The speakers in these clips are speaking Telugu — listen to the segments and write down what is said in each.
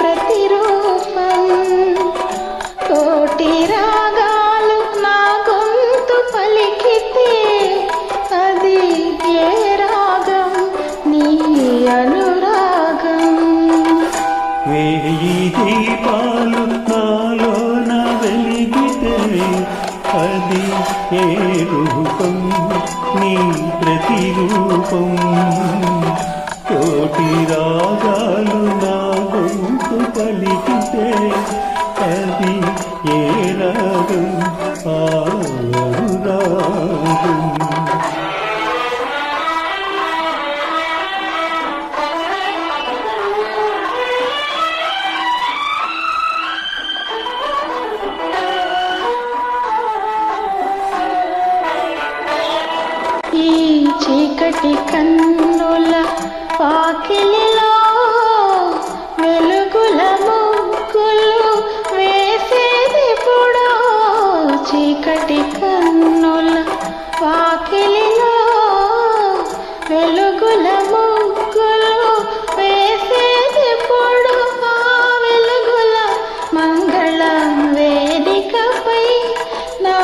ప్రతిరూపం. కోటి రాగాలు నా గొంతు పలికితే అది ఏ రాగం? నీ అనురాగం. వేయి దీపాలు నాలోన వెలిగితే అది ఏ రూపం? నీ ప్రతిరూపం. కోటి రాగాలు నా గొంతు పలికితే అది ఏ రాగం? ఆ రాగం. ఈ చీకటి కన్నుల వాకిలిలో వెలుగుల ముగ్గులు వేసేదెప్పుడో. చీకటి కన్నుల వాకిలిలో వెలుగుల ముగ్గులు వేసేదెప్పుడు. ఆ వెలుగుల మంగళ వేదికపై నా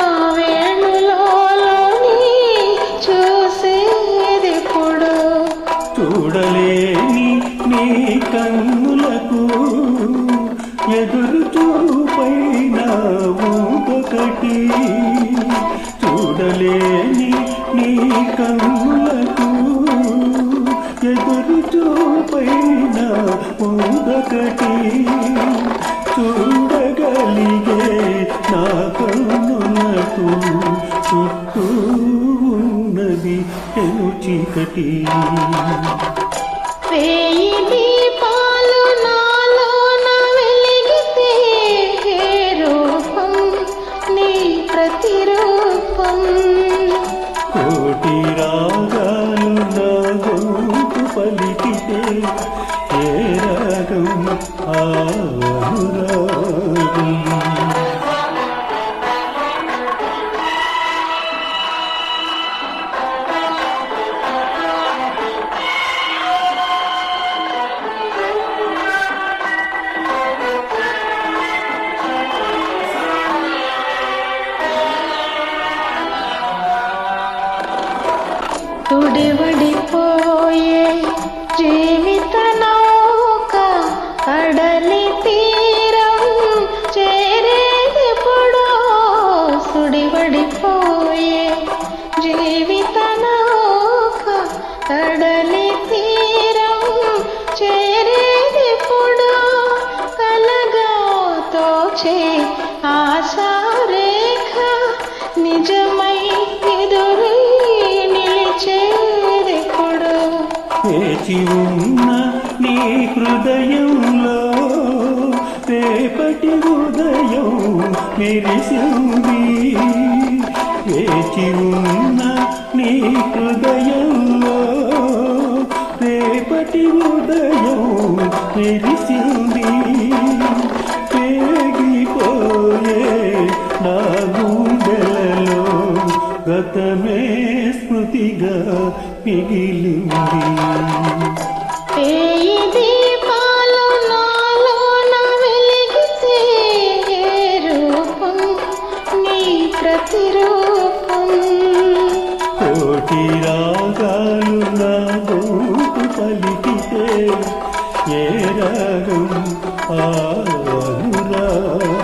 చూడలేని నీ కన్నులకు ఎదురు చూపైన ఒకటి. చూడలేని నీ కన్నులకు ఎదురు చూపైన ఒకటి. చూడగలిగే నా కన్నులకు చుట్టూ ఉన్నది చీకటి. వేయి దీపాలు నాలోన వెలిగితే రూపం? నీ ప్రతిరూపం. కోటి రాగాలు నా గొంతు పలికితే ఏ రాగం? ఆ రాగం. సుడివడిపోయే జీవిత నౌక కడలి తీరం చేరేదెప్పుడో. సుడివడిపోయే జీవిత నౌక కడలి తీరం చేరేదెప్పుడో. కలగా తోచే ఆశారేఖ నిజమై ఎదురై వేచి ఉన్న నీ హృదయంలో రేపటి ఉదయం మెరిసింది. వేచి ఉన్న నీ హృదయంలో రేపటి ఉదయం మెరిసింది. పేగిపోయే నా గుండెలలో గతమే స్మృతిగా మిగిలింది. వేయి దీపాలు నాలోన వెలిగితే రూపం? నీ ప్రతిరూపం. కోటి రాగాలు నా గొంతు పలికితే ఏ రాగం? ఆ రాగం.